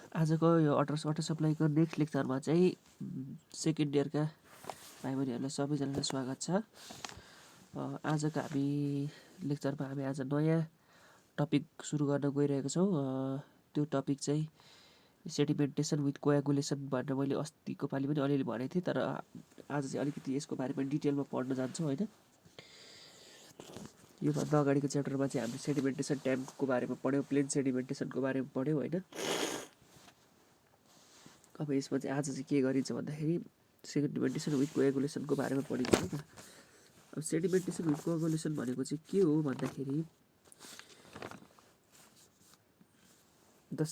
आजको यो water सप्लाईको next लेक्चरमा चाहिँ सेकेन्ड इयरका भाइ बहिनीहरूलाई सबैजनालाई स्वागत छ। आजको हामी लेक्चरमा हामी आज नयाँ टपिक सुरु गर्न गइरहेको छौँ। त्यो टपिक चाहिँ सेडिमेन्टेसन विथ कोएगुलेसन भनेर मैले अस्तिको पालि पनि अलिअलि भनेको थिएँ, तर आज चाहिँ अलिकति यसको बारेमा डिटेलमा पढ्न जान्छौँ होइन। योभन्दा अगाडिको च्याप्टरमा चाहिँ हामीले सेडिमेन्टेसन ट्याङ्कको बारेमा पढ्यौँ, प्लेन सेडिमेन्टेसनको बारेमा पढ्यौँ होइन। अब यसमा चाहिँ आज चाहिँ के गरिन्छ भन्दाखेरि सेडिमेन्टेसन विथ कोएगुलेसनको बारेमा पढिन्छ है त। अब सेडिमेन्टेसन विथ कोएगुलेसन भनेको चाहिँ के हो भन्दाखेरि द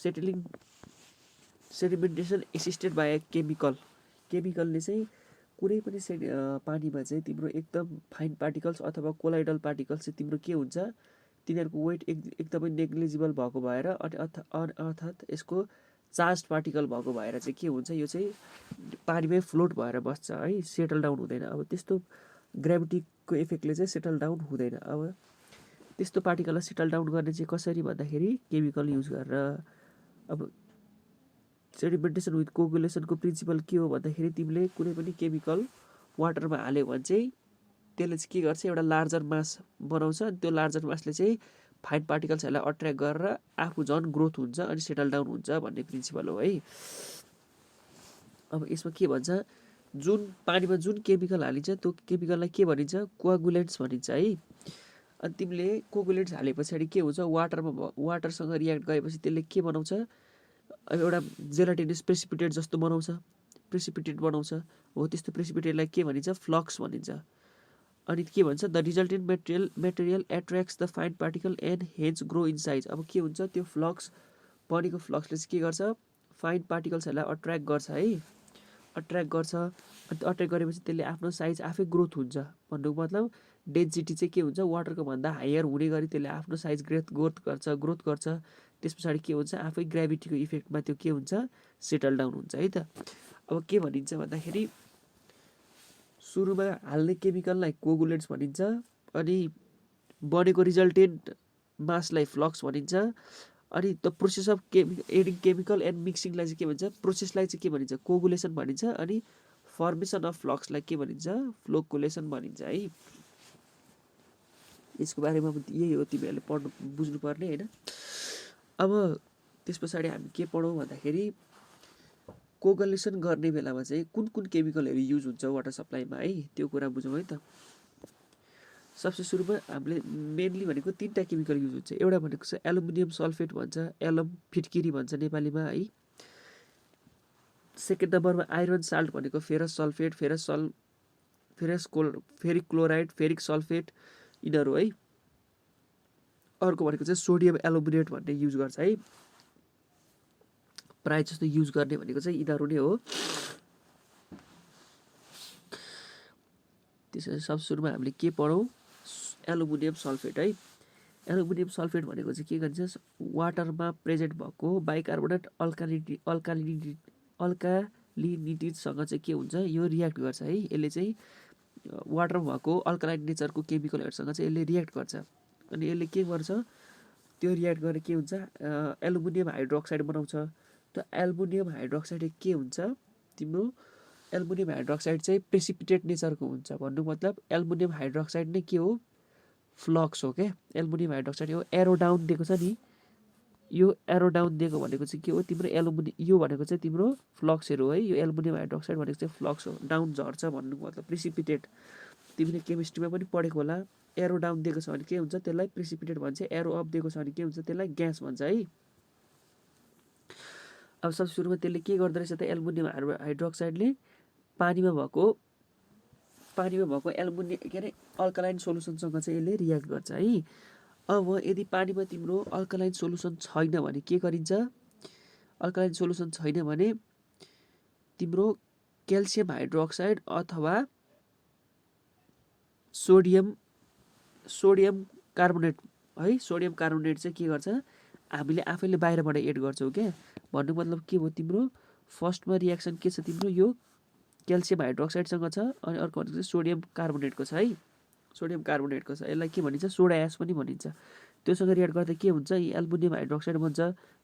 सेडिमेन्टेसन एसिस्टेड बाई ए केमिकलले चाहिँ कुनै पनि पानीमा चाहिँ तिम्रो एकदम फाइन पार्टिकल्स अथवा कोलाइडल पार्टिकल्स चाहिँ तिम्रो के हुन्छ, तिनीहरूको वेट एकदमै नेग्लिजिबल भएको भएर अर्थात् यसको चार्ज पार्टिकल भएको भएर चाहिँ के हुन्छ, यो चाहिँ पानीमै फ्लोट भएर बस्छ है, सेटल डाउन हुँदैन। अब त्यस्तो ग्राभिटीको इफेक्टले चाहिँ सेटल डाउन हुँदैन। अब त्यस्तो पार्टिकललाई सेटल डाउन गर्ने चाहिँ कसरी भन्दाखेरि केमिकल युज गरेर। अब सेडिमेन्टेसन विथ कोएगुलेसनको प्रिन्सिपल के हो भन्दाखेरि तिमीले कुनै पनि केमिकल वाटरमा हाल्यो भने चाहिँ त्यसले चाहिँ के गर्छ, एउटा लार्जर मास बनाउँछ। त्यो लार्जर मासले चाहिँ फाइन पार्टिकल्सहरूलाई अट्र्याक्ट गरेर आफू झन् ग्रोथ हुन्छ अनि सेटल डाउन हुन्छ भन्ने प्रिन्सिपल हो है। अब यसमा के भन्छ, जुन पानीमा जुन केमिकल हालिन्छ त्यो केमिकललाई के भनिन्छ, कोएगुलेन्ट्स भनिन्छ है। अनि तिमीले कोएगुलेन्ट्स हाले पछाडि के हुन्छ, वाटरसँग रियाक्ट गरेपछि त्यसले के बनाउँछ, अब एउटा जेलाटिनस प्रेसिपिटेट जस्तो प्रेसिपिटेट बनाउँछ हो। त्यस्तो प्रेसिपिटेटलाई के भनिन्छ, फ्लक्स भनिन्छ। अनि के भन्छ, the resultant material attracts the fine particle and hence grow in size. अब के हुन्छ, त्यो फ्लक्स बनेको फ्लक्सले चाहिँ के गर्छ, फाइन पार्टिकल्सहरूलाई अट्र्याक्ट गर्छ है, अट्र्याक्ट गर्छ। अनि अट्र्याक्ट गरेपछि त्यसले आफ्नो साइज आफै ग्रोथ हुन्छ। भन्नुको मतलब डेन्सिटी चाहिँ के हुन्छ, वाटरको भन्दा हायर हुने गरी त्यसले आफ्नो साइज ग्रोथ गर्छ। त्यस पछाडि के हुन्छ, आफै ग्राभिटीको इफेक्टमा त्यो के हुन्छ, सेटल डाउन हुन्छ है त। अब के भनिन्छ भन्दाखेरि सुरुमा हाल्ने केमिकललाई कोएगुलेन्ट्स भनिन्छ, अनि बनेको रिजल्टेन्ट मासलाई फ्लक्स भनिन्छ। अनि the process of adding chemical and मिक्सिङलाई चाहिँ के भन्छ, प्रोसेसलाई चाहिँ के भनिन्छ, कोएगुलेसन भनिन्छ। अनि फर्मेसन अफ फ्लक्सलाई के भनिन्छ, फ्लोकुलेसन भनिन्छ है। यसको बारेमा यही हो, तिमीहरूले पढ्नु बुझ्नुपर्ने होइन। अब त्यस पछाडि हामी के पढौँ भन्दाखेरि कोएगुलेसन गर्ने बेलामा चाहिँ कुन कुन केमिकलहरू युज हुन्छ वाटर सप्लाईमा है, त्यो कुरा बुझौँ है त। सबसे सुरुमा हामीले मेनली भनेको 3टा केमिकल युज हुन्छ। एउटा भनेको चाहिँ एल्युमिनियम सल्फेट भन्छ, एलम फिटकिरी भन्छ नेपालीमा है। सेकेन्ड नम्बरमा आइरन साल्ट भनेको ferrous sulphate, ferric chloride, ferric sulphate, यिनीहरू है। अर्को भनेको चाहिँ सोडियम एल्युमिनेट भन्ने युज गर्छ है। प्रायः जस्तो युज गर्ने भनेको चाहिँ यिनीहरू नै हो। त्यसरी सब सुरुमा हामीले के पढौँ, एल्युमिनियम सल्फेट है। एल्युमिनियम सल्फेट भनेको चाहिँ के गरिन्छ, वाटरमा प्रेजेन्ट भएको बाइकार्बोनेट अल्कालिनिटिजसँग चाहिँ के हुन्छ, यो रियाक्ट गर्छ है। यसले चाहिँ वाटरमा भएको अल्कालाइन नेचरको केमिकलहरूसँग चाहिँ यसले रियाक्ट गर्छ। अनि यसले के गर्छ, त्यो रियाक्ट गरेर के हुन्छ, एल्युमिनियम हाइड्रोक्साइड बनाउँछ। त्यो एल्युमिनियम हाइड्रोक्साइड के हुन्छ, तिम्रो एल्युमिनियम हाइड्रोक्साइड चाहिँ प्रेसिपिटेट नेचरको हुन्छ। भन्नु मतलब एल्युमिनियम हाइड्रोक्साइड नै के हो, फ्लक्स हो क्या। एल्युमिनियम हाइड्रोक्साइड यो एरो डाउन दिएको छ नि, यो एरो डाउन दिएको भनेको चाहिँ के हो, तिम्रो यो भनेको चाहिँ तिम्रो फ्लक्सहरू हो है। यो एल्युमिनियम हाइड्रोक्साइड भनेको चाहिँ फ्लक्स हो, डाउन झर्छ भन्नुको मतलब प्रेसिपिटेट। तिमीले केमिस्ट्रीमा पनि पढेको होला, एरो डाउन दिएको छ भने के हुन्छ, त्यसलाई प्रेसिपिटेट भन्छ। एरो अप दिएको छ भने के हुन्छ, त्यसलाई ग्यास भन्छ है। अब सब सुरुमा त्यसले के गर्दो रहेछ त, एल्युमिनियम हाइड्रोक्साइडले पानीमा भएको एल्युमिनियम के अरे अल्कालाइन सोलुसनसँग चाहिँ यसले रियाक्ट गर्छ है। अब यदि पानीमा तिम्रो अल्कालाइन सोलुसन छैन भने के गरिन्छ, अल्कालाइन सोलुसन छैन भने तिम्रो क्याल्सियम हाइड्रोक्साइड अथवा सोडियम कार्बोनेट है। सोडियम कार्बोनेट चाहिँ के गर्छ, हामीले आफैले बाहिरबाट एड गर्छौँ क्या। भन्नु मतलब के हो, तिम्रो फर्स्टमा रियाक्सन के छ, तिम्रो यो क्याल्सियम हाइड्रोक्साइडसँग छ, अनि अर्को भनेको चाहिँ सोडियम कार्बोनेटको छ है। सोडियम कार्बोनेटको छ, यसलाई के भनिन्छ, सोडा एस पनि भनिन्छ। त्योसँग रियाक्ट गर्दा के हुन्छ, एल्युमिनियम हाइड्रोक्साइड बन्छ,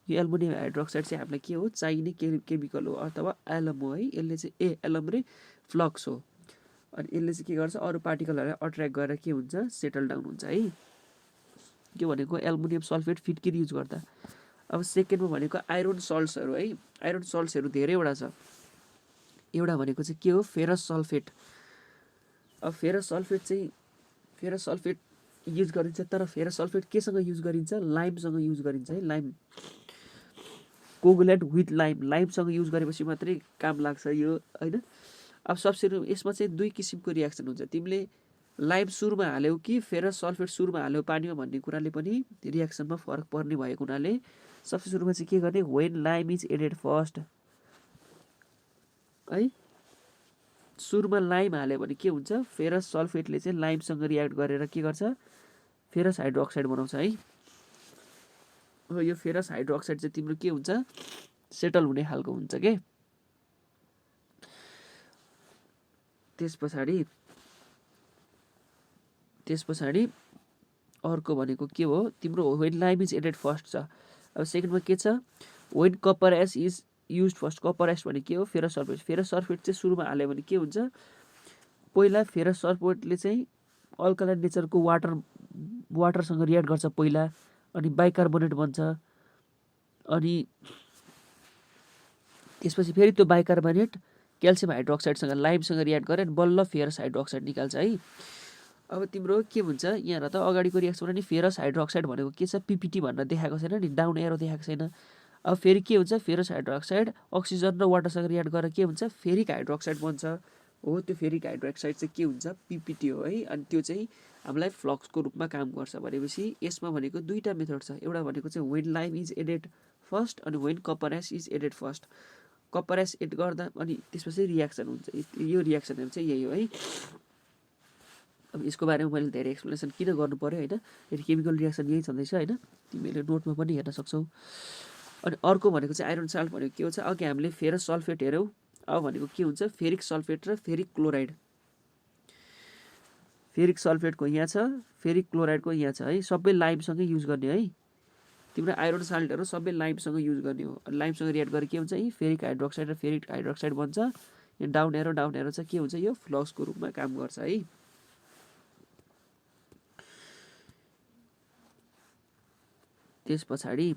यो एल्युमिनियम हाइड्रोक्साइड चाहिँ हामीलाई के हो चाहिने केमिकल हो अथवा एलम हो है। यसले चाहिँ एलम रे फ्लक्स हो। अनि यसले चाहिँ के गर्छ अरू पार्टिकलहरूलाई अट्र्याक्ट गरेर के हुन्छ सेटल डाउन हुन्छ है। के भनेको एल्युमिनियम सल्फेट फिटकिरी युज गर्दा। अब सेकेन्डमा भनेको आइरन सल्ट्सहरू है। आइरन सल्ट्सहरू धेरैवटा छ। एउटा भनेको चाहिँ के हो फेरस सल्फेट। अब फेरस सल्फेट युज गरिन्छ, तर फेरस सल्फेट केसँग युज गरिन्छ लाइमसँग युज गरिन्छ है। लाइम कोगुलेन्ट विथ लाइमसँग युज गरेपछि मात्रै काम लाग्छ यो होइन। अब सबसे यसमा चाहिँ दुई किसिमको रियाक्सन हुन्छ। तिमीले लाइम सुरुमा हाल्यौ कि फेरस सल्फेट सुरुमा हाल्यौ पानीमा भन्ने कुराले पनि रियाक्सनमा फरक पर्ने भएको हुनाले सबसे सुरुमा चाहिँ के गर्ने when lime is added first है। सुरुमा लाइम हाल्यो भने के हुन्छ फेरस सल्फेटले चाहिँ लाइमसँग रियाक्ट गरेर के गर्छ फेरस हाइड्रोक्साइड बनाउँछ है। यो फेरस हाइड्रोक्साइड चाहिँ तिम्रो के हुन्छ सेटल हुने खालको हुन्छ के। त्यस पछाडि अर्को भनेको के हो तिम्रो when lime is added first छ। अब सेकेन्डमा के छ when copper S is use first. Copper S भने के हो फेरस सल्फेट। फेरस सल्फेट चाहिँ सुरुमा हाल्यो भने के हुन्छ पहिला फेरस सल्फेटले चाहिँ अल्कलाइन नेचरको वाटरसँग रियाक्ट गर्छ पहिला, अनि बाइकार्बोनेट बन्छ। अनि त्यसपछि फेरि त्यो बाइकार्बोनेट क्याल्सियम हाइड्रोक्साइडसँग लाइमसँग रियाक्ट गरेर बल्ल फेरस हाइड्रोक्साइड निकाल्छ है। अब तिम्रो के हुन्छ यहाँ त अगाडिको रियाक्सनमा नि फेरस हाइड्रोक्साइड भनेको के छ पिपिटी भनेर देखाएको छैन नि, डाउन एरो देखाएको छैन। अब फेरि के हुन्छ फेरस हाइड्रोक्साइड अक्सिजन र वाटरसँग रियाक्ट गरेर के हुन्छ फेरिक हाइड्रोक्साइड बन्छ हो। त्यो फेरिक हाइड्रोक्साइड चाहिँ के हुन्छ पिपिटी हो है। अनि त्यो चाहिँ हामीलाई फ्लक्सको रूपमा काम गर्छ। भनेपछि यसमा भनेको दुईवटा मेथड छ। एउटा भनेको चाहिँ when lime is added first अनि when copper S is added first. Copper S add गर्दा अनि त्यसपछि रियाक्सन हुन्छ। यो रियाक्सनहरू चाहिँ यही हो है। अब यसको बारेमा मैले धेरै एक्सप्लेनेसन किन गर्नु पऱ्यो होइन, यदि केमिकल रियाक्सन यही छँदैछ होइन, तिमीले नोटमा पनि हेर्न सक्छौ। अनि अर्को भनेको चाहिँ आइरन साल्ट भनेको के हुन्छ अघि हामीले फेरस सल्फेट हेऱ्यौँ। अब भनेको के हुन्छ फेरिक सल्फेट र फेरिक क्लोराइड। फेरिक सल्फेटको यहाँ छ फेरिक क्लोराइडको यहाँ छ है। सबै लाइमसँगै युज गर्ने है। तिम्रो आइरन साल्टहरू सबै लाइमसँग युज गर्ने हो। लाइमसँग रियाक्ट गरेर के हुन्छ यी फेरिक हाइड्रोक्साइड र फेरिक हाइड्रोक्साइड बन्छ। यो डाउन एरो चाहिँ के हुन्छ यो फ्लक्सको रूपमा काम गर्छ है। त्यस पछाडि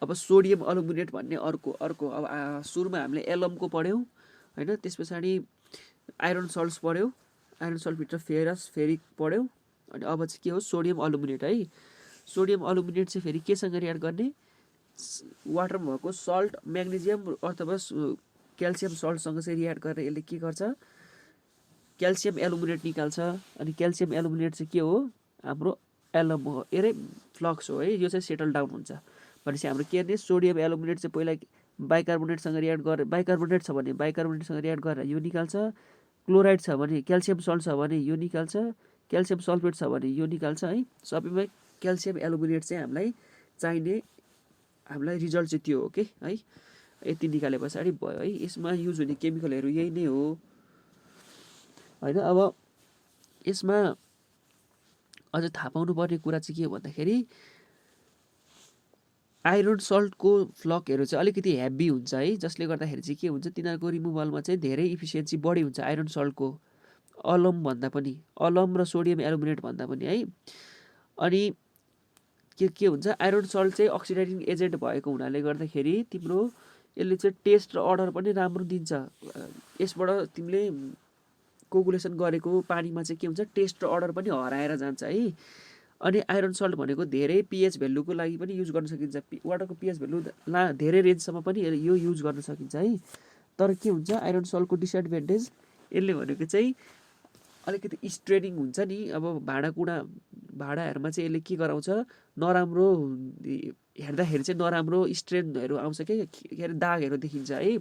अब सोडियम अल्युमिनेट भन्ने अर्को अब सुरुमा हामीले एलमको पढ्यौँ होइन। त्यस पछाडि आइरन सल्ट्स पढ्यौँ, आइरन सल्फेट र फेरिक पढ्यौँ। अनि अब चाहिँ के हो सोडियम अल्युमिनेट है। सोडियम अल्युमिनेट चाहिँ फेरि केसँग रियाक्ट गर्ने वाटरमा भएको सल्ट म्याग्नेजियम अथवा क्याल्सियम सल्टसँग चाहिँ रियाक्ट गरेर यसले के गर्छ क्याल्सियम एल्युमिनेट निकाल्छ। अनि क्याल्सियम एल्युमिनेट चाहिँ के हो हाम्रो एलम हो। एरै फ्लक्स हो है। यो चाहिँ सेटल डाउन हुन्छ। भनेपछि हाम्रो के गर्ने सोडियम एल्युमिनेट चाहिँ पहिला बाइकार्बोनेटसँग रियाक्ट गरेर बाइकार्बोनेट छ भने बाइकार्बोनेटसँग रियाक्ट गरेर यो निकाल्छ। क्लोराइड छ भने क्याल्सियम सल्ट छ भने यो निकाल्छ। क्याल्सियम सल्फेट छ भने यो निकाल्छ है। सबैमा क्याल्सियम एल्युमिनेट चाहिँ हामीलाई रिजल्ट चाहिँ त्यो हो कि है। यति निकाले पछाडि भयो है। यसमा युज हुने केमिकलहरू यही नै हो होइन। अब यसमा अझ थाहा पाउनुपर्ने कुरा चाहिँ के हो भन्दाखेरि आइरन सल्टको फ्लकहरू चाहिँ अलिकति हेभी हुन्छ है। जसले गर्दाखेरि चाहिँ के हुन्छ तिनीहरूको रिमुभलमा चाहिँ धेरै इफिसियन्सी बढी हुन्छ आइरन सल्टको अलम भन्दा पनि, अलम र सोडियम एल्युमिनेट भन्दा पनि है। अनि के हुन्छ आइरन सल्ट चाहिँ अक्सिडाइजिङ एजेन्ट भएको हुनाले गर्दाखेरि तिम्रो यसले चाहिँ टेस्ट र अर्डर पनि राम्रो दिन्छ। यसबाट तिमीले कोगुलेसन गरेको पानीमा चाहिँ के हुन्छ टेस्ट र अर्डर पनि हराएर जान्छ है। अनि आइरन सल्ट भनेको धेरै पिएच भेल्युको लागि पनि युज गर्न सकिन्छ। वाटरको पिएच भेल्यु धेरै रेन्जसम्म पनि यो युज गर्न सकिन्छ है। तर के हुन्छ आइरन सल्टको डिसएडभान्टेज यसले भनेको चाहिँ अलिकति स्ट्रेनिङ हुन्छ नि। अब भाँडाहरूमा चाहिँ यसले के गराउँछ नराम्रो हेर्दाखेरि चाहिँ नराम्रो स्ट्रेनहरू आउँछ के अरे दागहरू देखिन्छ है।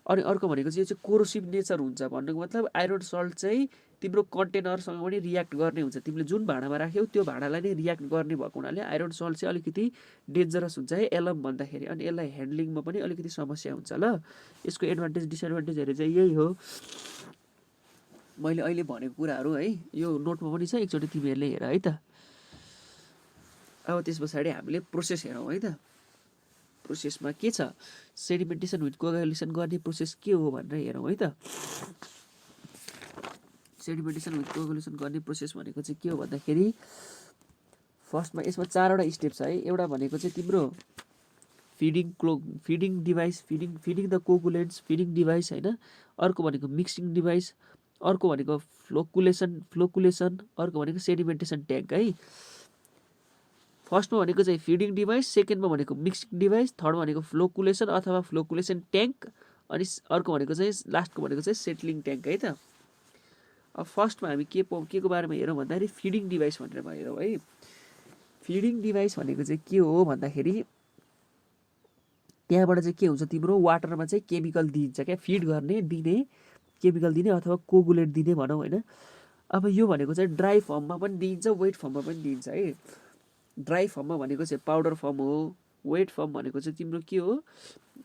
अनि अर्को भनेको चाहिँ यो चाहिँ कोरोसिभ नेचर हुन्छ। भन्नुको मतलब आइरन सल्ट चाहिँ तिम्रो कन्टेनरसँग पनि रियाक्ट गर्ने हुन्छ। तिमीले जुन भाँडामा राख्यौ त्यो भाँडालाई नै रियाक्ट गर्ने भएको हुनाले आइरन सल्ट चाहिँ अलिकति डेन्जरस हुन्छ है एलम भन्दाखेरि। अनि यसलाई ह्यान्डलिङमा पनि अलिकति समस्या हुन्छ ल। यसको एडभान्टेज डिसएडभान्टेजहरू चाहिँ यही हो मैले अहिले भनेको कुराहरू है। यो नोटमा पनि छ एकचोटि तिमीहरूले हेर है त। अब त्यस पछाडि हामीले प्रोसेस हेरौँ है त। प्रोसेसमा के छ, सेडिमेन्टेसन विथ कोएगुलेसन गर्ने प्रोसेस के हो भनेर हेरौँ है त। सेडिमेन्टेसन विथ कोएगुलेसन गर्ने प्रोसेस भनेको चाहिँ के हो भन्दाखेरि फर्स्टमा यसमा 4वटा स्टेप छ है। एउटा भनेको चाहिँ तिम्रो feeding device, feeding the coagulants, feeding device होइन। अर्को भनेको मिक्सिङ डिभाइस, अर्को भनेको फ्लोकुलेसन, अर्को भनेको सेडिमेन्टेसन ट्याङ्क है। फर्स्टमा भनेको चाहिँ फिडिङ डिभाइस, सेकेन्डमा भनेको मिक्सिङ डिभाइस, थर्डमा भनेको फ्लोकुलेसन अथवा फ्लोकुलेसन ट्याङ्क, अनि अर्को भनेको चाहिँ लास्टको भनेको चाहिँ सेटलिङ ट्याङ्क है त। अब फर्स्टमा हामी के को बारेमा हेरौँ भन्दाखेरि फिडिङ डिभाइस भनेर हेरौँ है। फिडिङ डिभाइस भनेको चाहिँ के हो भन्दाखेरि त्यहाँबाट चाहिँ के हुन्छ, तिम्रो वाटरमा चाहिँ केमिकल दिन्छ क्या, फिड गर्ने दिने केमिकल दिने अथवा कोगुलेट दिने भनौँ होइन। अब यो भनेको चाहिँ ड्राई फर्ममा पनि दिइन्छ, वेट फर्ममा पनि दिइन्छ है। ड्राई फर्ममा भनेको चाहिँ पाउडर फर्म हो, वेट फर्म भनेको चाहिँ तिम्रो के हो,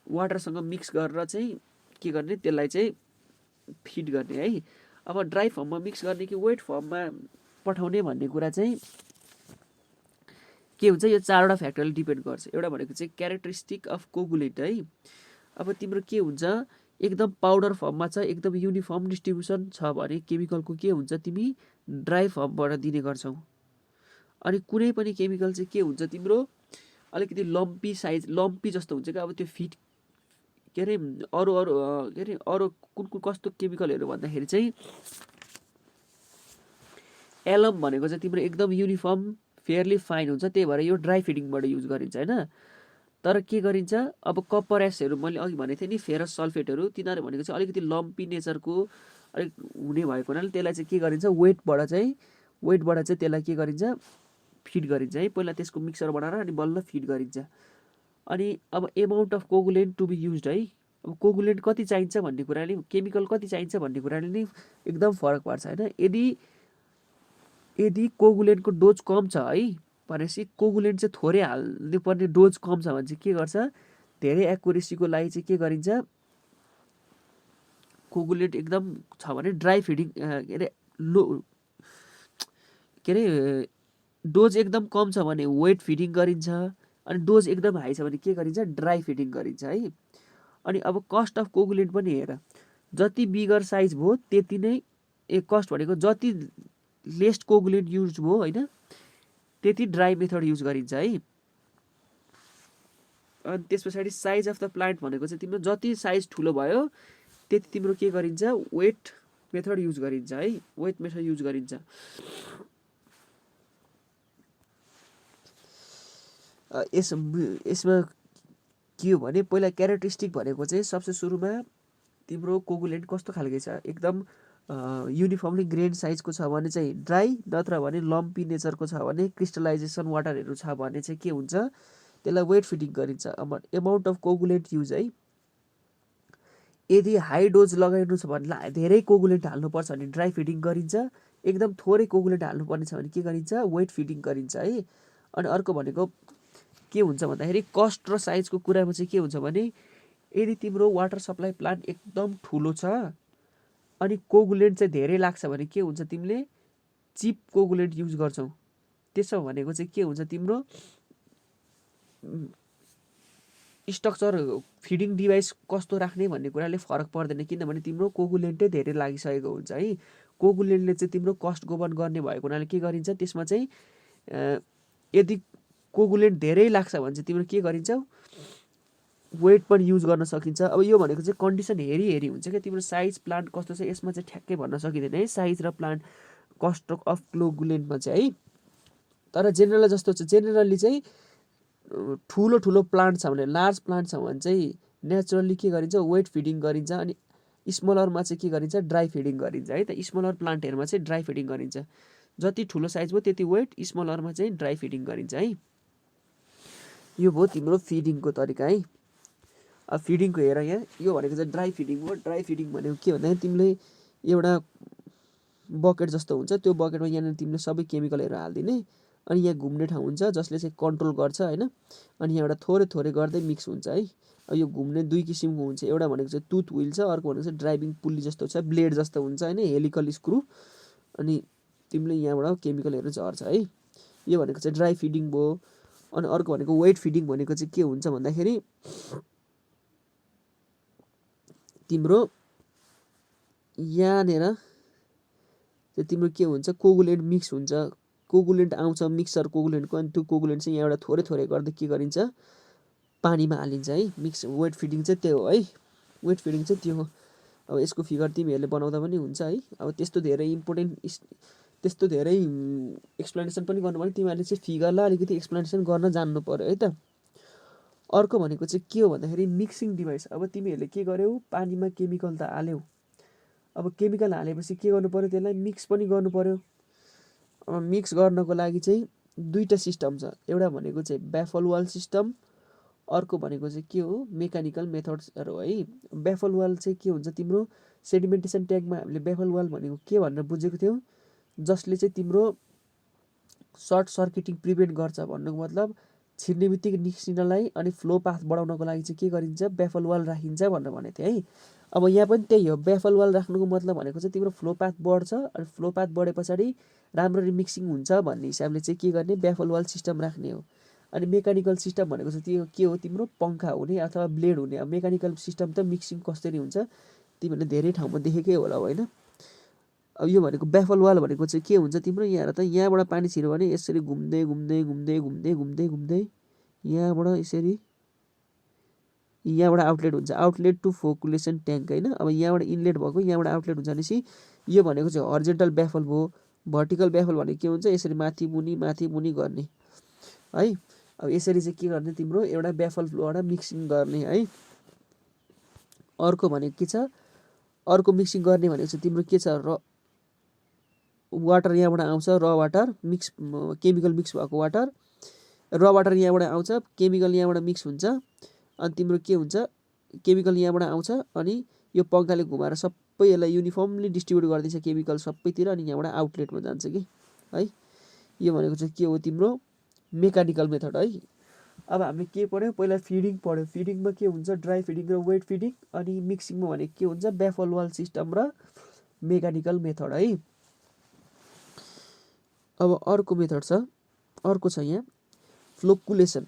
वाटरसँग मिक्स गरेर चाहिँ के गर्ने, त्यसलाई चाहिँ फिड गर्ने है। अब ड्राई फर्ममा मिक्स गर्ने कि वेट फर्ममा पठाउने भन्ने कुरा चाहिँ के हुन्छ, यो 4वटा फ्याक्टरले डिपेन्ड गर्छ। एउटा भनेको चाहिँ क्यारेक्टरिस्टिक अफ कोगुलेट है। अब तिम्रो के हुन्छ, एकदम पाउडर फर्ममा छ, एकदम युनिफर्म डिस्ट्रिब्युसन छ भने केमिकलको के हुन्छ, तिमी ड्राई फर्मबाट दिने गर्छौ। अनि कुनै पनि केमिकल चाहिँ के हुन्छ, तिम्रो अलिकति लम्पी साइज, लम्पी जस्तो हुन्छ क्या। अब त्यो फिट के अरे अरू कुन कस्तो केमिकलहरू भन्दाखेरि चाहिँ एलम भनेको चाहिँ तिम्रो एकदम युनिफर्म फेयरली फाइन हुन्छ, त्यही भएर यो ड्राई फिडिङबाट युज गरिन्छ होइन। तर के गरिन्छ, अब कपर एसहरू मैले अघि भनेको थिएँ नि, फेरस सल्फेटहरू, तिनीहरू भनेको चाहिँ अलिकति लम्पी नेचरको अलिक हुने भएको हुनाले त्यसलाई चाहिँ के गरिन्छ, वेटबाट चाहिँ त्यसलाई के गरिन्छ, फिड गरिन्छ है। पहिला त्यसको मिक्सर बनाएर अनि बल्ल फिड गरिन्छ। अनि अब amount of coagulant to be use है। अब कोगुलेन्ट कति चाहिन्छ भन्ने कुराले, केमिकल कति चाहिन्छ भन्ने कुराले नै एकदम फरक पार्छ होइन। यदि कोगुलेन्टको डोज कम छ है भनेपछि कोगुलेन्ट चाहिँ थोरै हाल्नु पर्ने, डोज कम छ भने चाहिँ के गर्छ, धेरै एक्युरेसीको लागि चाहिँ के गरिन्छ, कोगुलेन्ट एकदम छ भने ड्राई फिडिङ के अरे डोज एकदम कम छ भने वेट फिडिङ गरिन्छ, अनि डोज एकदम हाई छ भने के गरिन्छ, ड्राई फिडिङ गरिन्छ है। अनि अब कस्ट अफ कोगुलेन्ट पनि हेर, जति बिगर साइज भयो त्यति नै कस्ट भनेको जति लेस कोगुलेन्ट युज भयो होइन, त्यति ड्राई मेथड युज गरिन्छ है। अनि त्यस पछाडि साइज अफ द प्लान्ट भनेको चाहिँ तिम्रो जति साइज ठुलो भयो त्यति तिम्रो के गरिन्छ, वेट मेथड युज गरिन्छ है, वेट मेथड युज गरिन्छ। यसमा के हो भने पहिला क्यारेक्टरिस्टिक भनेको चाहिँ सबसे सुरुमा तिम्रो कोगुलेन्ट कस्तो खालको छ, एकदम युनिफर्मली ग्रेन साइजको छ भने चाहिँ ड्राई, नत्र भने लम्पी नेचरको छ भने, क्रिस्टलाइजेसन वाटरहरू छ भने चाहिँ के हुन्छ, त्यसलाई वेट फिडिङ गरिन्छ। अब एमाउन्ट अफ कोगुलेन्ट युज है, यदि हाई डोज लगाइनु छ भने धेरै कोगुलेन्ट हाल्नुपर्छ भने ड्राई फिडिङ गरिन्छ, एकदम थोरै कोगुलेन्ट हाल्नुपर्ने छ भने के गरिन्छ, वेट फिडिङ गरिन्छ है। अनि अर्को भनेको के हुन्छ भन्दाखेरि कस्ट र साइजको कुरामा चाहिँ के हुन्छ भने, यदि तिम्रो वाटर सप्लाई प्लान्ट एकदम ठुलो छ अनि कोगुलेन्ट चाहिँ धेरै लाग्छ भने के हुन्छ, तिमीले चिप कोगुलेन्ट युज गर्छौ। त्यसो भनेको चाहिँ के हुन्छ, तिम्रो स्ट्रक्चर फिडिङ डिभाइस कस्तो राख्ने भन्ने कुराले फरक पर्दैन, किनभने तिम्रो कोगुलेन्टै धेरै लागिसकेको हुन्छ है। कोगुलेन्टले चाहिँ तिम्रो कस्ट गोबन गर्ने भएको हुनाले के गरिन्छ, त्यसमा चाहिँ यदि कोगुलेन्ट धेरै लाग्छ भने चाहिँ तिम्रो के गरिन्छ, वेट पनि युज गर्न सकिन्छ। अब यो भनेको चाहिँ कन्डिसन हेरी हुन्छ क्या, तिम्रो साइज प्लान्ट कस्तो छ यसमा चाहिँ ठ्याक्कै भन्न सकिँदैन है, साइज र प्लान्ट कस्ट अफ कोगुलेन्टमा चाहिँ है। तर जेनरल जस्तो छ, जेनरली चाहिँ ठुलो प्लान्ट छ भने, लार्ज प्लान्ट छ भने चाहिँ नेचुरली के गरिन्छ, वेट फिडिङ गरिन्छ। अनि स्मलरमा चाहिँ के गरिन्छ, ड्राई फिडिङ गरिन्छ है त। स्मलर प्लान्टहरूमा चाहिँ ड्राई फिडिङ गरिन्छ, जति ठुलो साइज भयो त्यति वेट, स्मलरमा चाहिँ ड्राई फिडिङ गरिन्छ है। यो भयो तिम्रो फिडिङको तरिका है। अब फिडिङको हेर यहाँ, यो भनेको चाहिँ ड्राई फिडिङ हो। ड्राई फिडिङ भनेको के भन्दाखेरि तिमीले एउटा बकेट जस्तो हुन्छ, त्यो बकेटमा यहाँनिर तिमीले सबै केमिकलहरू हालिदिने, अनि यहाँ घुम्ने ठाउँ हुन्छ जसले चाहिँ कन्ट्रोल गर्छ होइन। अनि यहाँबाट थोरै गर्दै मिक्स हुन्छ है। अब यो घुम्ने दुई किसिमको हुन्छ, एउटा भनेको चाहिँ टुथ व्हिल छ, अर्को भनेको चाहिँ ड्राइभिङ पुल्ली जस्तो छ, ब्लेड जस्तो हुन्छ होइन, हेलिकल स्क्रु। अनि तिमीले यहाँबाट केमिकलहरू झर्छ है। यो भनेको चाहिँ ड्राई फिडिङ भयो। अनि अर्को भनेको वेट फिडिङ भनेको चाहिँ के हुन्छ भन्दाखेरि तिम्रो यहाँनिर चाहिँ तिम्रो के हुन्छ कोगुलेन्ट मिक्स हुन्छ, कोगुलेन्ट आउँछ मिक्सर कोगुलेन्टको, अनि त्यो कोगुलेन्ट चाहिँ यहाँबाट थोरै थोरै गर्दै के गरिन्छ पानीमा हालिन्छ है। मिक्स वेट फिडिङ चाहिँ त्यो हो है, वेट फिडिङ चाहिँ त्यो हो। अब यसको फिगर तिमीहरूले बनाउँदा पनि हुन्छ है। अब त्यस्तो धेरै इम्पोर्टेन्ट त्यस्तो धेरै एक्सप्लेनेसन पनि गर्नु पर्यो, तिमीहरूले चाहिँ फिगरलाई अलिकति एक्सप्लेनेसन गर्न जान्नु पर्यो है त। अर्को भनेको चाहिँ के हो भन्दाखेरि मिक्सिङ डिभाइस। अब तिमीहरूले के गर्यौ, पानीमा केमिकल त हाल्यौ, अब केमिकल हालेपछि के गर्नु पर्यो, त्यसलाई मिक्स पनि गर्नु पर्यो। अब मिक्स गर्नको लागि चाहिँ दुईवटा सिस्टम छ, एउटा भनेको चाहिँ ब्याफल वाल सिस्टम, अर्को भनेको चाहिँ के हो मेकानिकल मेथड्सहरू है। ब्याफल वाल चाहिँ के हुन्छ तिम्रो सेडिमेन्टेसन ट्याङ्कमा हामीले ब्याफल वाल भनेको के भनेर बुझेको थियौँ, जसले चाहिँ तिम्रो सर्ट सर्किटिङ प्रिभेन्ट गर्छ भन्नुको मतलब छिर्ने बित्तिकै निस्किनलाई अनि फ्लो पाथ बढाउनको लागि चाहिँ के गरिन्छ ब्याफल वाल राखिन्छ भनेर भनेको थिएँ है। अब यहाँ पनि त्यही हो, ब्याफल वाल राख्नुको मतलब भनेको चाहिँ तिम्रो फ्लो पाथ बढ्छ, अनि फ्लो पाथ बढे पछाडि राम्ररी मिक्सिङ हुन्छ भन्ने हिसाबले चाहिँ के गर्ने ब्याफल वाल सिस्टम राख्ने हो। अनि मेकानिकल सिस्टम भनेको चाहिँ त्यो के हो तिम्रो पङ्खा हुने अथवा ब्लेड हुने। अब मेकानिकल सिस्टम त मिक्सिङ कसरी हुन्छ तिमीहरूले धेरै ठाउँमा देखेकै होला होइन। अब यो भनेको ब्याफल वाल भनेको चाहिँ के हुन्छ तिम्रो यहाँ त यहाँबाट पानी छिर्यो भने यसरी घुम्दै घुम्दै घुम्दै घुम्दै घुम्दै घुम्दै यहाँबाट यसरी यहाँबाट आउटलेट हुन्छ, आउटलेट टु फोकुलेसन ट्याङ्क होइन। अब यहाँबाट इनलेट भएको यहाँबाट आउटलेट हुन्छ भनेपछि यो भनेको चाहिँ हर्जेन्टल ब्याफल भयो। भर्टिकल ब्याफल भनेको के हुन्छ यसरी माथि मुनि गर्ने है। अब यसरी चाहिँ के गर्ने तिम्रो एउटा ब्याफल फ्लोबाट मिक्सिङ गर्ने है। अर्को भनेको के छ, अर्को मिक्सिङ गर्ने भनेको चाहिँ तिम्रो के छ वाटर यहाँबाट आउँछ, र वाटर मिक्स केमिकल मिक्स भएको वाटर, र वाटर यहाँबाट आउँछ, केमिकल यहाँबाट मिक्स हुन्छ, अनि तिम्रो के हुन्छ केमिकल यहाँबाट आउँछ अनि यो पङ्खाले घुमाएर सबै यसलाई युनिफर्मली डिस्ट्रिब्युट गरिदिन्छ केमिकल सबैतिर, अनि यहाँबाट आउटलेटमा जान्छ कि है। यो भनेको चाहिँ के हो तिम्रो मेकानिकल मेथड है। अब हामीले के पढ्यौँ पहिला फिडिङ पढ्यो, फिडिङमा के हुन्छ ड्राई फिडिङ र वेट फिडिङ, अनि मिक्सिङमा भनेको के हुन्छ ब्याफल वाल सिस्टम र मेकानिकल मेथड है। अब अर्को मेथड छ, अर्को छ यहाँ फ्लोकुलेसन।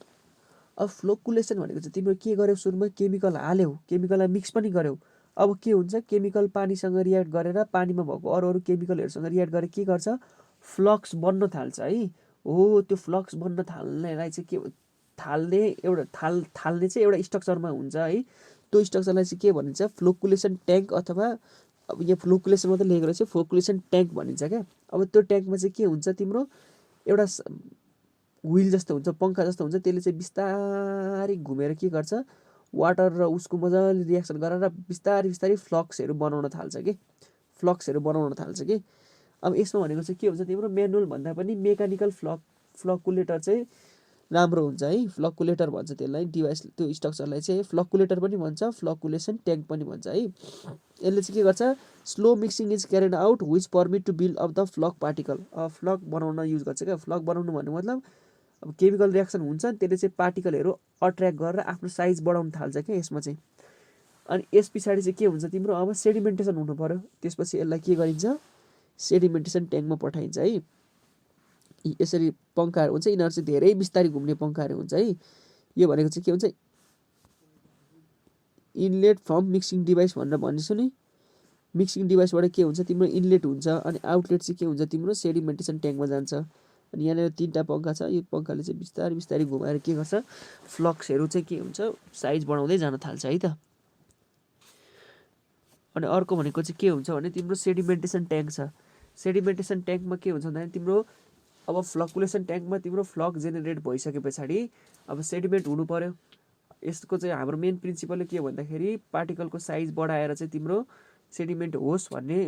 अब फ्लोकुलेसन भनेको चाहिँ तिम्रो के गर्यौ सुरुमा केमिकल हाल्यौ, केमिकललाई मिक्स पनि गर्यौ। अब के हुन्छ केमिकल पानीसँग रियाक्ट गरेर पानीमा भएको अरू केमिकलहरूसँग रियाक्ट गरेर के गर्छ फ्लक्स बन्न थाल्छ है। हो त्यो फ्लक्स बन्न थाल्नेलाई चाहिँ के थाल्ने चाहिँ एउटा स्ट्रक्चरमा हुन्छ है। त्यो स्ट्रक्चरलाई चाहिँ के भनिन्छ फ्लोकुलेसन ट्याङ्क, अथवा अब यहाँ फ्लोकुलेसन मात्रै लेखेको रहेछ फ्लोकुलेसन ट्याङ्क भनिन्छ क्या। अब त्यो ट्याङ्कमा चाहिँ के हुन्छ तिम्रो एउटा व्हिल जस्तो हुन्छ, पङ्खा जस्तो हुन्छ, त्यसले चाहिँ बिस्तारै घुमेर के गर्छ वाटर र उसको मजाले रियाक्सन गरेर बिस्तारै बिस्तारै फ्लक्सहरू बनाउन थाल्छ कि फ्लक्सहरू बनाउन थाल्छ कि। अब यसमा भनेको चाहिँ के हुन्छ तिम्रो म्यानुअल भन्दा पनि मेकानिकल फ्लकुलेटर चाहिँ राम्रो हुन्छ है। फ्लकुलेटर भन्छ त्यसलाई डिभाइस, त्यो स्ट्रक्चरलाई चाहिँ फ्लकुलेटर पनि भन्छ, फ्लकुलेसन ट्याङ्क पनि भन्छ है। यसले चाहिँ के गर्छ slow mixing is carried out which permit to build of the floc particle. Floc बनाउन युज गर्छ क्या। फ्लक बनाउनु भन्नु मतलब अब केमिकल रियाक्सन हुन्छ त्यसले चाहिँ पार्टिकलहरू अट्र्याक्ट गरेर आफ्नो साइज बढाउन थाल्छ क्या यसमा चाहिँ। अनि यस पछाडि चाहिँ के हुन्छ तिम्रो अब सेडिमेन्टेसन हुनु पर्यो, त्यसपछि यसलाई के गरिन्छ सेडिमेन्टेसन ट्याङ्कमा पठाइन्छ है। यसरी पङ्खाहरू हुन्छ, यिनीहरू चाहिँ धेरै बिस्तारै घुम्ने पङ्खाहरू हुन्छ है। यो भनेको चाहिँ के हुन्छ इनलेट फ्रम मिक्सिङ डिभाइस भनेर भनिसु नि। मिक्सिङ डिभाइसबाट के हुन्छ तिम्रो इनलेट हुन्छ, अनि आउटलेट चाहिँ के हुन्छ तिम्रो सेडिमेन्टेसन ट्याङ्कमा जान्छ। अनि यहाँनिर तिनवटा पङ्खा छ, यो पङ्खाले चाहिँ बिस्तारै बिस्तारै घुमाएर के गर्छ फ्लक्सहरू चाहिँ के हुन्छ साइज बढाउँदै जान थाल्छ है त। अनि अर्को भनेको चाहिँ के हुन्छ भने तिम्रो सेडिमेन्टेसन ट्याङ्क छ। सेडिमेन्टेसन ट्याङ्कमा के हुन्छ भन्दाखेरि तिम्रो अब फ्लकुलेसन ट्याङ्कमा तिम्रो फ्लक जेनेरेट भइसके पछाडि अब सेडिमेन्ट हुनु पर्यो। यसको चाहिँ हाम्रो मेन प्रिन्सिपल के भन्दाखेरि पार्टिकलको साइज बढाएर चाहिँ तिम्रो सेडिमेन्ट होस् भन्ने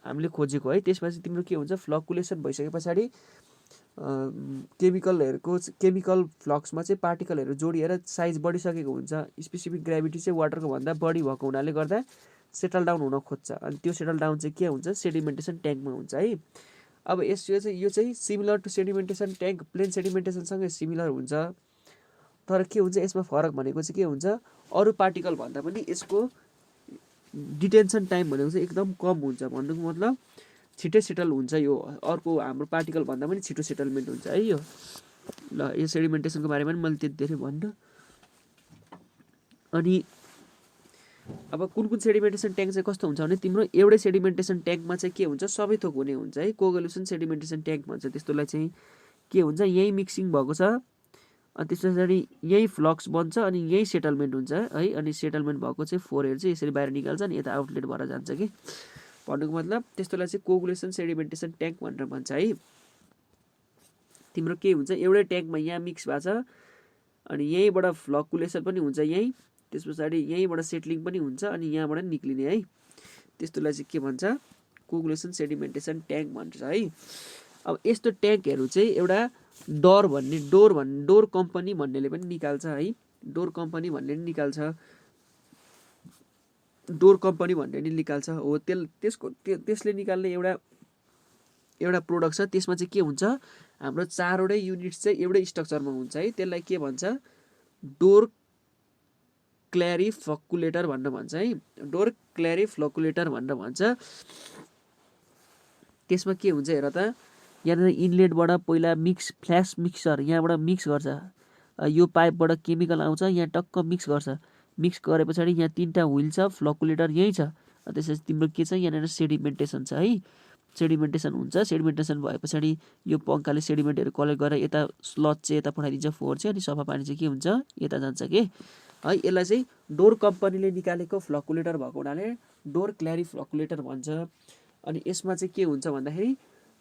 हामीले खोजेको है। त्यसमा चाहिँ तिम्रो के हुन्छ फ्लकुलेसन भइसके पछाडि केमिकल फ्लक्समा चाहिँ पार्टिकलहरू जोडिएर साइज बढिसकेको हुन्छ। स्पेसिफिक ग्राभिटी चाहिँ वाटरको भन्दा बढी भएको हुनाले गर्दा सेटल डाउन हुन खोज्छ, अनि त्यो सेटल डाउन चाहिँ के हुन्छ सेडिमेन्टेसन ट्याङ्कमा हुन्छ है। अब यो चाहिँ similar to sedimentation tank, plain सेडिमेन्टेसनसँगै सिमिलर हुन्छ। तर के हुन्छ यसमा फरक भनेको चाहिँ के हुन्छ अरू पार्टिकल भन्दा पनि यसको डिटेन्सन टाइम भनेको चाहिँ एकदम कम हुन्छ। भन्नुको मतलब छिटै सेटल हुन्छ, यो अर्को हाम्रो पार्टिकल भन्दा पनि छिटो सेटलमेन्ट हुन्छ है यो। ल यो सेडिमेन्टेसनको बारेमा पनि मैले त्यति धेरै भन्नु। अनि अब कुन कुन सेडिमेन्टेसन ट्याङ्क चाहिँ कस्तो हुन्छ भने तिम्रो एउटै सेडिमेन्टेसन ट्याङ्कमा चाहिँ के हुन्छ सबै थोक हुने हुन्छ है। कोगुलेसन सेडिमेन्टेसन ट्याङ्क भन्छ त्यसलाई चाहिँ। के हुन्छ यहीँ मिक्सिङ भएको छ अनि त्यस पछाडि यहीँ फ्लक्स बन्छ अनि यहीँ सेटलमेन्ट हुन्छ है। अनि सेटलमेन्ट भएको चाहिँ फोरहरू चाहिँ यसरी बाहिर निकाल्छ अनि यता आउटलेट भएर जान्छ कि भन्नुको मतलब त्यस्तोलाई चाहिँ कोगुलेसन सेडिमेन्टेसन ट्याङ्क भनेर भन्छ है। तिम्रो के हुन्छ एउटै ट्याङ्कमा यहाँ मिक्स भएको छ अनि यहीँबाट फ्लकुलेसन पनि हुन्छ यहीँ, त्यस पछाडि यहीँबाट सेटलिङ पनि हुन्छ अनि यहाँबाट निक्लिने है। त्यस्तोलाई चाहिँ के भन्छ कोगुलेसन सेडिमेन्टेसन ट्याङ्क भन्छ है। अब यस्तो ट्याङ्कहरू चाहिँ एउटा डोर कम्पनी भन्नेले पनि निकाल्छ है। डोर कम्पनी भन्ने नि निकाल्छ, डोर कम्पनी भन्ने नि निकाल्छ हो। त्यसले निकाल्ने एउटा प्रोडक्ट छ। त्यसमा चाहिँ के हुन्छ हाम्रो चारवटै युनिट्स चाहिँ एउटै स्ट्रक्चरमा हुन्छ है। त्यसलाई के भन्छ डोर क्ल्यारिफकुलेटर भनेर भन्छ है। डोर क्ल्यारिफकुलेटर भनेर भन्छ। त्यसमा के हुन्छ हेर त, यहाँनिर इनलेटबाट पहिला फ्ल्यास मिक्सर यहाँबाट मिक्स गर्छ, यो पाइपबाट केमिकल आउँछ यहाँ टक्क मिक्स गर्छ। मिक्स गरे पछाडि यहाँ 3टा व्हिल छ, फ्लकुलेटर यहीँ छ। त्यसपछि तिम्रो के छ यहाँनिर सेडिमेन्टेसन छ है। सेडिमेन्टेसन हुन्छ। सेडिमेन्टेसन भए पछाडि यो पङ्खाले सेडिमेन्टहरू कलेक्ट गरेर यता स्लज चाहिँ यता पठाइदिन्छ फोहोर चाहिँ, अनि सफा पानी चाहिँ के हुन्छ यता जान्छ के है। यसलाई चाहिँ डोर कम्पनीले निकालेको फ्लकुलेटर भएको हुनाले डोर क्ल्यारिफकुलेटर भन्छ। अनि यसमा चाहिँ के हुन्छ भन्दाखेरि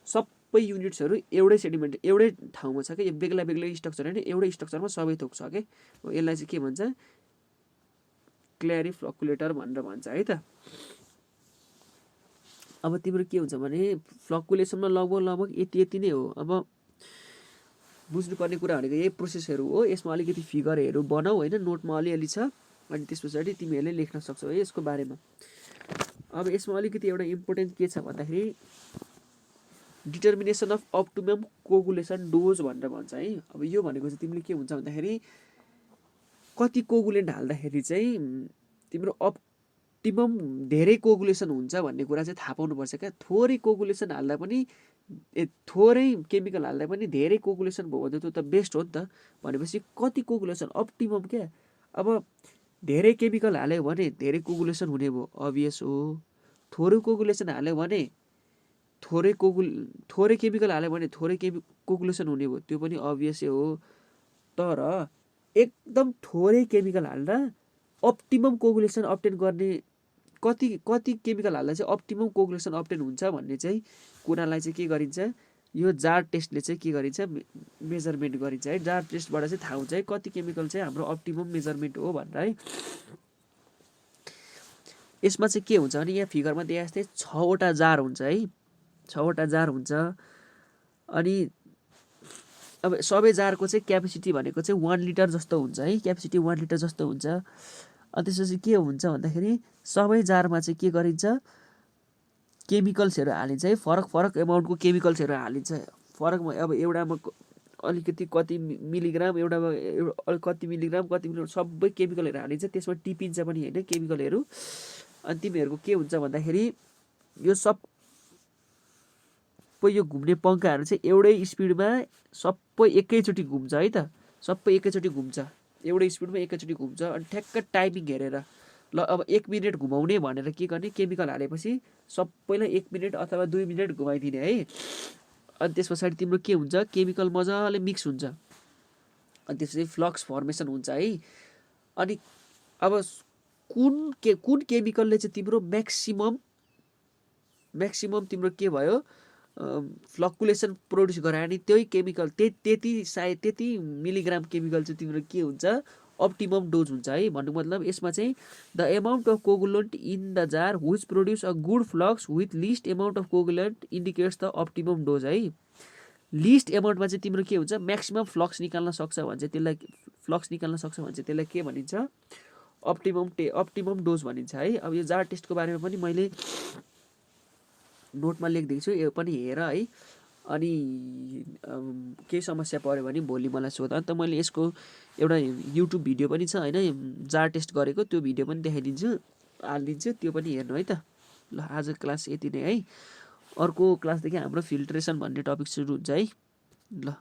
सबै युनिट्सहरू एउटै ठाउँमा छ कि, बेग्ला बेग्लै स्ट्रक्चर होइन, एउटै स्ट्रक्चरमा सबै थोक छ के। यसलाई चाहिँ के भन्छ क्ल्यारिफकुलेटर भनेर भन्छ है त। अब तिम्रो के हुन्छ भने फ्लकुलेसनमा लगभग यति नै हो। अब बुझ्नुपर्ने कुरा भनेको यही प्रोसेसहरू हो। यसमा अलिकति फिगरहरू बनाऊ होइन, नोटमा अलिअलि छ अनि त्यस पछाडि तिमीहरूले लेख्न सक्छौ है यसको बारेमा। अब यसमा अलिकति एउटा इम्पोर्टेन्ट के छ भन्दाखेरि डिटर्मिनेसन अफ अप्टिमम कोगुलेसन डोज भनेर भन्छ है। अब यो भनेको चाहिँ तिमीले के हुन्छ भन्दाखेरि कति कोगुलेन्ट हाल्दाखेरि चाहिँ तिम्रो अप्टिमम धेरै कोगुलेसन हुन्छ भन्ने कुरा चाहिँ थाहा पाउनुपर्छ क्या। थोरै कोगुलेसन हाल्दा पनि थोरै केमिकल हाल्दा पनि धेरै कोगुलेसन भयो भने त बेस्ट हो नि त। भनेपछि कति कोगुलेसन अप्टिमम क्या। अब धेरै केमिकल हाल्यो भने धेरै कोगुलेसन हुने भयो, अभियस हो। थोरै कोगुलेसन हाल्यो भने थोरै केमिकल हाल्यो भने थोरै कोगुलेसन हुने भयो, त्यो पनि अभियसै हो। तर एकदम थोरै केमिकल हाल्दा अप्टिमम कोगुलेसन अब्टेन गर्ने कति केमिकल हाल्दा चाहिँ अप्टिमम कोगुलेसन अब्टेन हुन्छ भन्ने चाहिँ कुरालाई चाहिँ के गरिन्छ यो जार टेस्टले चाहिँ के गरिन्छ मेजरमेन्ट गरिन्छ है। जार टेस्टबाट चाहिँ थाहा हुन्छ है कति केमिकल चाहिँ हाम्रो अप्टिमम मेजरमेन्ट हो भनेर है। यसमा चाहिँ के हुन्छ भने यहाँ फिगरमा देखाए जस्तै 6वटा जार हुन्छ है, 6वटा जार हुन्छ। अनि अब सबै जारको चाहिँ क्यापेसिटी भनेको चाहिँ 1 लिटर जस्तो हुन्छ है, क्यापेसिटी 1 लिटर जस्तो हुन्छ। अनि त्यसपछि के हुन्छ भन्दाखेरि सबै जारमा चाहिँ के गरिन्छ केमिकल्सहरू हालिन्छ है, फरक एमाउन्टको केमिकल्सहरू हालिन्छ। फरकमा अब एउटामा अलिकति कति मिलिग्राम, एउटामा कति मिलिग्राम सबै केमिकलहरू हालिन्छ। त्यसमा टिपिन्छ पनि होइन केमिकलहरू। अनि तिमीहरूको के हुन्छ भन्दाखेरि यो सबै यो घुम्ने पङ्खाहरू चाहिँ एउटै स्पिडमा सबै एकैचोटि घुम्छ है त। सबै एकैचोटि घुम्छ, एउटै स्पिडमा एकैचोटि घुम्छ। अनि ठ्याक्क टाइमिङ हेरेर ल अब 1 मिनट घुमाउने भनेर के गर्ने केमिकल हालेपछि सबैलाई 1 मिनट अथवा 2 मिनट घुमाइदिने है। अनि त्यस पछाडि तिम्रो के हुन्छ केमिकल मजाले मिक्स हुन्छ अनि त्यसपछि फ्लक्स फर्मेसन हुन्छ है। अनि अब कुन केमिकलले चाहिँ तिम्रो म्याक्सिमम तिम्रो के भयो फ्लकुलेसन प्रोड्युस गरायो नि त्यही केमिकल त्यति मिलिग्राम केमिकल चाहिँ तिम्रो के हुन्छ अप्टिमम डोज हुन्छ है। भन्नु मतलब यसमा चाहिँ the amount of coagulant in the jar which produce a good flocs with least amount of coagulant indicates the optimum dose है। लिस्ट एमाउन्टमा चाहिँ तिम्रो के हुन्छ म्याक्सिमम फ्लक्स निकाल्न सक्छ भने चाहिँ त्यसलाई के भनिन्छ अप्टिमम डोज भनिन्छ है। अब यो जार टेस्टको बारेमा पनि मैले नोटमा लेखिदिएको छु, यो पनि हेर है। अनि केही समस्या पऱ्यो भने भोलि मलाई सोध। अन्त मैले यसको एउटा युट्युब भिडियो पनि छ होइन जार टेस्ट गरेको, त्यो भिडियो पनि देखाइदिन्छु हालिदिन्छु, त्यो पनि हेर्नु है त। ल आज क्लास यति नै है। अर्को क्लासदेखि हाम्रो फिल्ट्रेसन भन्ने टपिक सुरु हुन्छ है। ल।